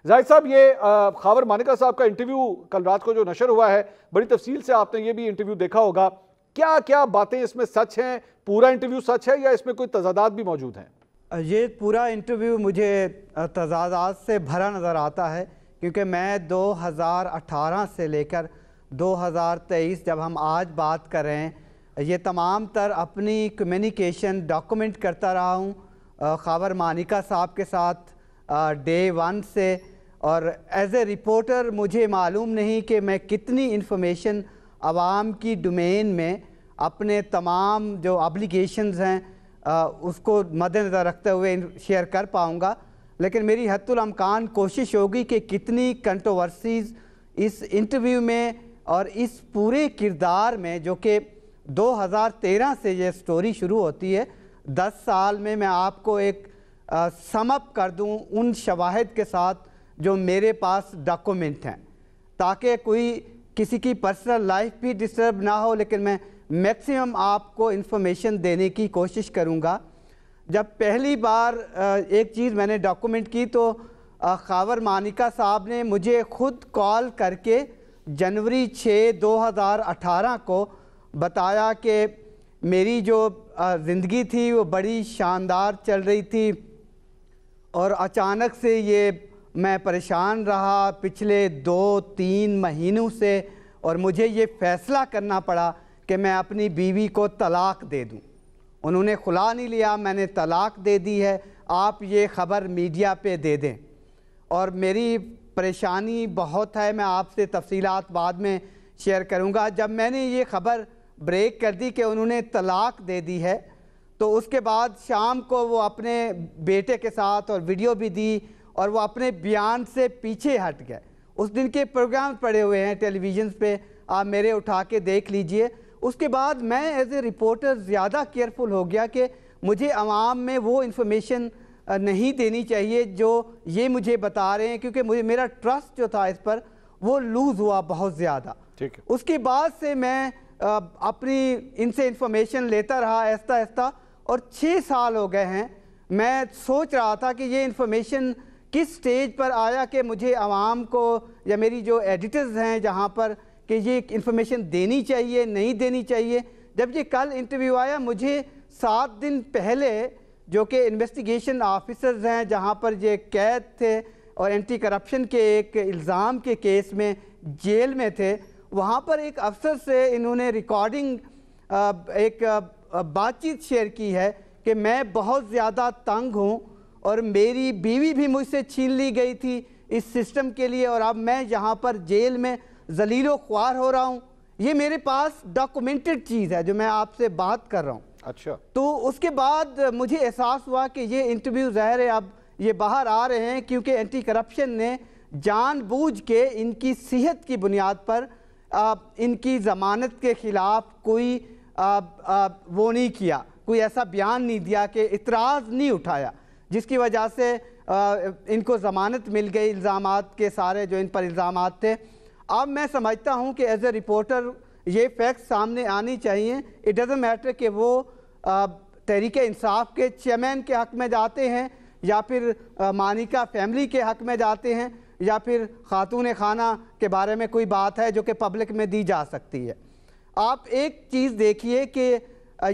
زاہد صاحب، یہ خاور مانیکا صاحب کا انٹرویو کل رات کو جو نشر ہوا ہے، بڑی تفصیل سے آپ نے یہ بھی انٹرویو دیکھا ہوگا. کیا کیا باتیں اس میں سچ ہیں؟ پورا انٹرویو سچ ہے یا اس میں کوئی تضادات بھی موجود ہیں؟ یہ پورا انٹرویو مجھے تضادات سے بھرا نظر آتا ہے، کیونکہ میں 2018 سے لے کر 2023 جب ہم آج بات کر رہے ہیں، یہ تمام تر اپنی کمیونیکیشن ڈاکومنٹ کرتا رہا ہوں خاور مانیکا صاحب کے ساتھ ڈے 1 سے. اور ایز اے رپورٹر مجھے معلوم نہیں کہ میں کتنی انفارمیشن عوام کی ڈومین میں اپنے تمام جو آبلیگیشنز ہیں اس کو مد نظر رکھتے ہوئے شیئر کر پاؤں گا، لیکن میری حتی الامکان کوشش ہوگی کہ کتنی کنٹروورسیز اس انٹرویو میں اور اس پورے کردار میں، جو کہ 2013 سے یہ سٹوری شروع ہوتی ہے، 10 سال میں آپ کو ایک سم اپ کر دوں ان شواہد کے ساتھ جو میرے پاس ڈاکومنٹ ہیں، تاکہ کوئی کسی کی پرسنل لائف بھی ڈسٹرب نہ ہو، لیکن میں میکسیمم آپ کو انفارمیشن دینے کی کوشش کروں گا. جب پہلی بار ایک چیز میں نے ڈاکومنٹ کی تو خاور مانیکا صاحب نے مجھے خود کال کر کے جنوری 6 2018 کو بتایا کہ میری جو زندگی تھی وہ بڑی شاندار چل رہی تھی اور اچانک سے یہ میں پریشان رہا پچھلے 2-3 مہینوں سے، اور مجھے یہ فیصلہ کرنا پڑا کہ میں اپنی بیوی کو طلاق دے دوں. انہوں نے خلا نہیں لیا، میں نے طلاق دے دی ہے، آپ یہ خبر میڈیا پہ دے دیں. اور میری پریشانی بہت ہے، میں آپ سے تفصیلات بعد میں شیئر کروں گا. جب میں نے یہ خبر بریک کر دی کہ انہوں نے طلاق دے دی ہے، تو اس کے بعد شام کو وہ اپنے بیٹے کے ساتھ اور ویڈیو بھی دی اور وہ اپنے بیان سے پیچھے ہٹ گئے. اس دن کے پروگرام پڑے ہوئے ہیں ٹیلی ویژنز پہ، آپ میرے اٹھا کے دیکھ لیجئے. اس کے بعد میں ایز اے رپورٹر زیادہ کیئرفل ہو گیا کہ مجھے عوام میں وہ انفارمیشن نہیں دینی چاہیے جو یہ مجھے بتا رہے ہیں، کیونکہ مجھے میرا ٹرسٹ جو تھا اس پر وہ لوز ہوا بہت زیادہ. اس کے بعد سے میں اپنی ان سے انفارمیشن لیتا رہا آہستہ آہستہ، اور 6 سال ہو گئے ہیں. میں سوچ رہا تھا کہ یہ انفارمیشن کس سٹیج پر آیا کہ مجھے عوام کو یا میری جو ایڈیٹرز ہیں جہاں پر کہ یہ انفارمیشن دینی چاہیے نہیں دینی چاہیے. جب یہ کل انٹرویو آیا، مجھے 7 دن پہلے جو کہ انویسٹیگیشن آفیسرز ہیں جہاں پر یہ قید تھے اور اینٹی کرپشن کے ایک الزام کے کیس میں جیل میں تھے، وہاں پر ایک افسر سے انہوں نے ریکارڈنگ ایک بات چیت شیئر کی ہے کہ میں بہت زیادہ تنگ ہوں اور میری بیوی بھی مجھ سے چھین لی گئی تھی اس سسٹم کے لیے، اور اب میں یہاں پر جیل میں ذلیل و خوار ہو رہا ہوں. یہ میرے پاس ڈاکومنٹڈ چیز ہے جو میں آپ سے بات کر رہا ہوں. اچھا. تو اس کے بعد مجھے احساس ہوا کہ یہ انٹرویو ظاہر ہے اب یہ باہر آ رہے ہیں، کیونکہ اینٹی کرپشن نے جان بوجھ کے ان کی صحت کی بنیاد پر ان کی ضمانت کے خلاف کوئی وہ نہیں کیا، کوئی ایسا بیان نہیں دیا کہ اعتراض نہیں اٹھایا، جس کی وجہ سے ان کو ضمانت مل گئی الزامات کے سارے جو ان پر الزامات تھے. اب میں سمجھتا ہوں کہ ایز اے رپورٹر یہ فیکٹ سامنے آنی چاہیے. اٹ ڈزنٹ میٹر کہ وہ تحریک انصاف کے چیئرمین کے حق میں جاتے ہیں یا پھر مانیکا فیملی کے حق میں جاتے ہیں یا پھر خاتون خانہ کے بارے میں کوئی بات ہے جو کہ پبلک میں دی جا سکتی ہے. آپ ایک چیز دیکھیے کہ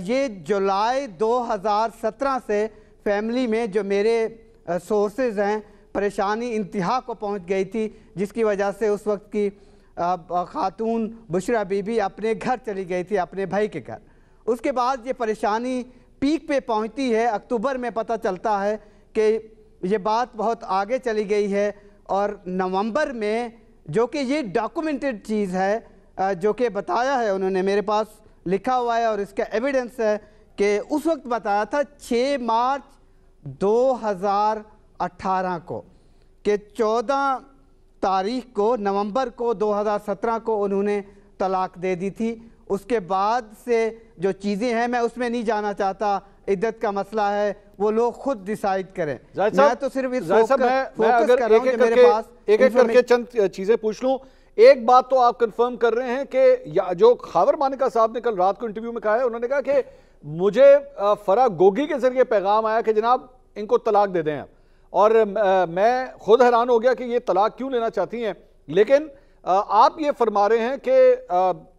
یہ جولائی 2017 سے فیملی میں جو میرے سورسز ہیں پریشانی انتہا کو پہنچ گئی تھی، جس کی وجہ سے اس وقت کی خاتون بشرا بی بی اپنے گھر چلی گئی تھی، اپنے بھائی کے گھر. اس کے بعد یہ پریشانی پیک پہ پہنچتی ہے. اکتوبر میں پتہ چلتا ہے کہ یہ بات بہت آگے چلی گئی ہے، اور نومبر میں جو کہ یہ ڈاکومنٹڈ چیز ہے جو کہ بتایا ہے انہوں نے، میرے پاس لکھا ہوا ہے اور اس کا ایویڈنس ہے کہ اس وقت بتایا تھا 6 مارچ 2018 کو کہ 14 تاریخ کو نومبر کو 2017 کو انہوں نے طلاق دے دی تھی. اس کے بعد سے جو چیزیں ہیں میں اس میں نہیں جانا چاہتا، عدت کا مسئلہ ہے، وہ لوگ خود ڈیسائیڈ کریں. میں تو صرف اس فوکس کر رہا ہوں کہ میرے پاس ایک کر کے چند چیزیں پوچھ لوں. ایک بات تو آپ کنفرم کر رہے ہیں کہ جو خاور مانیکا صاحب نے کل رات کو انٹرویو میں کہا ہے، انہوں نے کہا کہ مجھے فرا گوگی کے ذریعے پیغام آیا کہ جناب ان کو طلاق دے دیں. اور میں خود حیران ہو گیا کہ یہ طلاق کیوں لینا چاہتی ہیں، لیکن آپ یہ فرما رہے ہیں کہ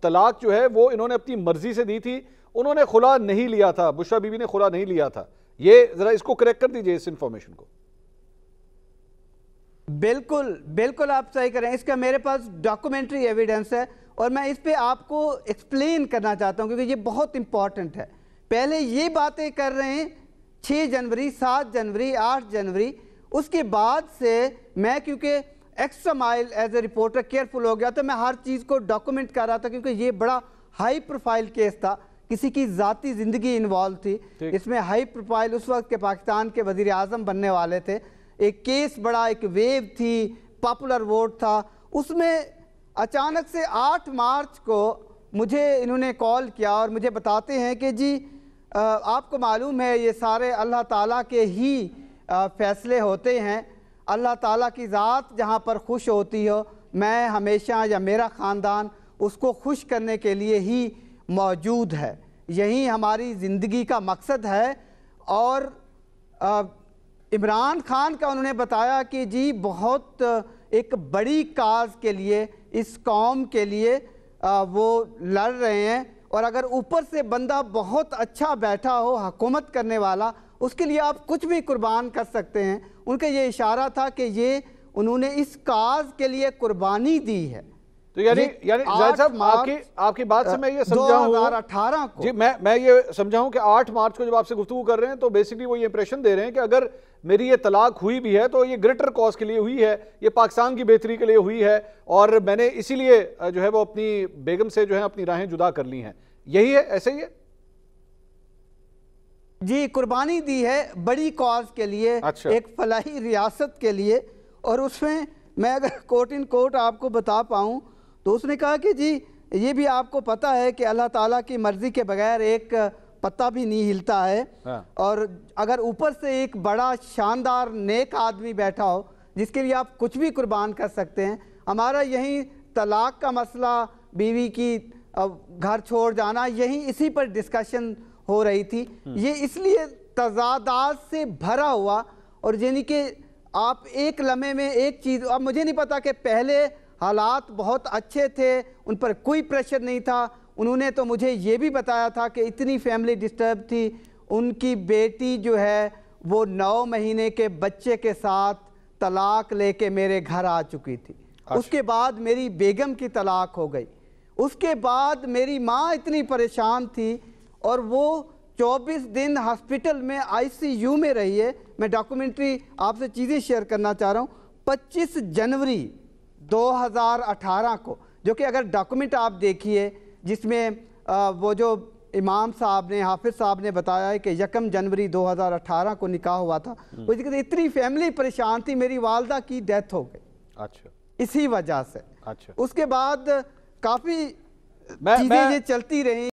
طلاق جو ہے وہ انہوں نے اپنی مرضی سے دی تھی، انہوں نے خلا نہیں لیا تھا، بشریٰ بی بی نے خلا نہیں لیا تھا. یہ ذرا اس کو کریکٹ کر دیجئے اس انفارمیشن کو. بالکل بالکل آپ صحیح کریں. اس کا میرے پاس ڈاکومنٹری ایویڈنس ہے اور میں اس پہ آپ کو ایکسپلین کرنا چاہتا ہوں کیونکہ یہ بہت امپورٹنٹ ہے. پہلے یہ باتیں کر رہے ہیں 6 جنوری 7 جنوری 8 جنوری، اس کے بعد سے میں کیونکہ ایکسٹرا مائل ایز اے رپورٹر کیئرفل ہو گیا تو میں ہر چیز کو ڈاکومنٹ کر رہا تھا کیونکہ یہ بڑا ہائی پروفائل کیس تھا، کسی کی ذاتی زندگی انوالو تھی. اس میں ہائی پروفائل اس وقت کے پاکستان کے وزیر اعظم بننے والے تھے. ایک کیس بڑا، ایک ویو تھی، پاپولر ووٹ تھا. اس میں اچانک سے 8 مارچ کو مجھے انہوں نے کال کیا اور مجھے بتاتے ہیں کہ جی آپ کو معلوم ہے یہ سارے اللہ تعالیٰ کے ہی فیصلے ہوتے ہیں، اللہ تعالیٰ کی ذات جہاں پر خوش ہوتی ہو میں ہمیشہ یا میرا خاندان اس کو خوش کرنے کے لیے ہی موجود ہے، یہی ہماری زندگی کا مقصد ہے. اور عمران خان کا انہوں نے بتایا کہ جی بہت ایک بڑی کاز کے لیے اس قوم کے لیے وہ لڑ رہے ہیں، اور اگر اوپر سے بندہ بہت اچھا بیٹھا ہو حکومت کرنے والا اس کے لیے آپ کچھ بھی قربان کر سکتے ہیں. ان کا یہ اشارہ تھا کہ یہ انہوں نے اس کاز کے لیے قربانی دی ہے. تو یعنی زاہد صاحب آپ کی بات سے میں یہ سمجھا ہوں 2018 کو جی میں یہ سمجھا ہوں کہ 8 مارچ کو جب آپ سے گفتگو کر رہے ہیں تو بیسیکلی وہ یہ امپریشن دے رہے ہیں کہ اگر میری یہ طلاق ہوئی بھی ہے تو یہ گریٹر کاز کے لیے ہوئی ہے، یہ پاکستان کی بہتری کے لیے ہوئی ہے، اور میں نے اسی لیے جو ہے وہ اپنی بیگم سے جو ہے اپنی راہیں جدا کر لی ہیں. یہی ہے، ایسے ہی ہے؟ جی قربانی دی ہے بڑی کاز کے لیے، ایک فلاحی ریاست کے لیے. اور اس میں اگر کوٹ ان کوٹ آپ کو بتا پاؤں تو اس نے کہا کہ جی یہ بھی آپ کو پتہ ہے کہ اللہ تعالیٰ کی مرضی کے بغیر ایک پتا بھی نہیں ہلتا ہے، اور اگر اوپر سے ایک بڑا شاندار نیک آدمی بیٹھا ہو جس کے لیے آپ کچھ بھی قربان کر سکتے ہیں. ہمارا یہی طلاق کا مسئلہ، بیوی کی گھر چھوڑ جانا، یہی اسی پر ڈسکشن ہو رہی تھی. یہ اس لیے تضادات سے بھرا ہوا، اور یعنی کہ آپ ایک لمحے میں ایک چیز، اب مجھے نہیں پتا کہ پہلے حالات بہت اچھے تھے، ان پر کوئی پریشر نہیں تھا. انہوں نے تو مجھے یہ بھی بتایا تھا کہ اتنی فیملی ڈسٹرب تھی، ان کی بیٹی جو ہے وہ 9 مہینے کے بچے کے ساتھ طلاق لے کے میرے گھر آ چکی تھی. اس کے بعد میری بیگم کی طلاق ہو گئی. اس کے بعد میری ماں اتنی پریشان تھی اور وہ 24 دن ہسپیٹل میں ICU میں رہی ہے. میں ڈاکومنٹری آپ سے چیزیں شیئر کرنا چاہ رہا ہوں. 25 جنوری 2018 کو، جو کہ اگر ڈاکومنٹ آپ دیکھیے جس میں وہ جو امام صاحب نے، حافظ صاحب نے بتایا ہے کہ 1 جنوری 2018 کو نکاح ہوا تھا. وہ اتنی فیملی پریشان تھی، میری والدہ کی ڈیتھ ہو گئی اسی وجہ سے. اس کے بعد کافی چیزیں یہ چلتی رہیں.